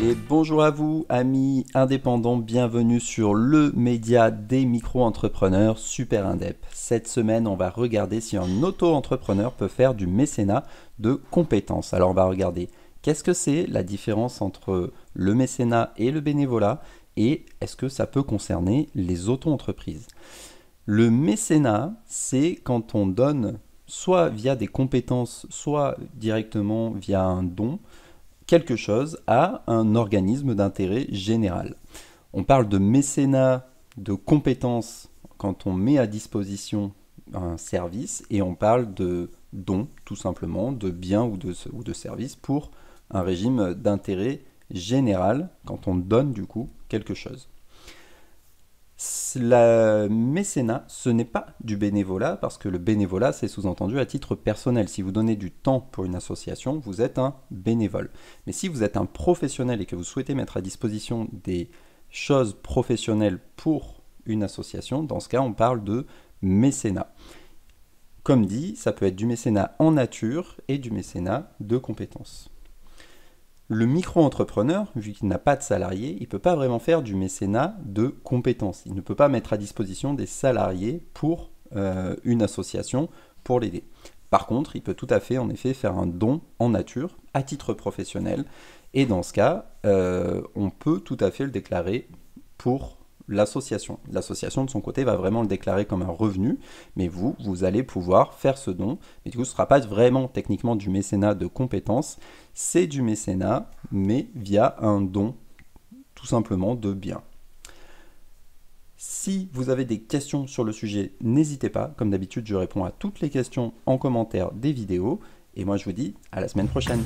Et bonjour à vous, amis indépendants, bienvenue sur le média des micro-entrepreneurs Super Indep. Cette semaine, on va regarder si un auto-entrepreneur peut faire du mécénat de compétences. Alors on va regarder qu'est-ce que c'est la différence entre le mécénat et le bénévolat et est-ce que ça peut concerner les auto-entreprises. Le mécénat, c'est quand on donne soit via des compétences, soit directement via un don, quelque chose à un organisme d'intérêt général. On parle de mécénat de compétences quand on met à disposition un service et on parle de don, tout simplement, de biens ou de services pour un régime d'intérêt général quand on donne du coup quelque chose. Le mécénat, ce n'est pas du bénévolat, parce que le bénévolat, c'est sous-entendu à titre personnel. Si vous donnez du temps pour une association, vous êtes un bénévole. Mais si vous êtes un professionnel et que vous souhaitez mettre à disposition des choses professionnelles pour une association, dans ce cas, on parle de mécénat. Comme dit, ça peut être du mécénat en nature et du mécénat de compétences. Le micro-entrepreneur, vu qu'il n'a pas de salariés, il ne peut pas vraiment faire du mécénat de compétences. Il ne peut pas mettre à disposition des salariés pour une association pour l'aider. Par contre, il peut tout à fait, en effet, faire un don en nature à titre professionnel. Et dans ce cas, on peut tout à fait le déclarer pour l'association. L'association, de son côté, va vraiment le déclarer comme un revenu, mais vous allez pouvoir faire ce don. Mais du coup, ce ne sera pas vraiment techniquement du mécénat de compétences, c'est du mécénat, mais via un don, tout simplement, de biens. Si vous avez des questions sur le sujet, n'hésitez pas. Comme d'habitude, je réponds à toutes les questions en commentaire des vidéos. Et moi, je vous dis à la semaine prochaine.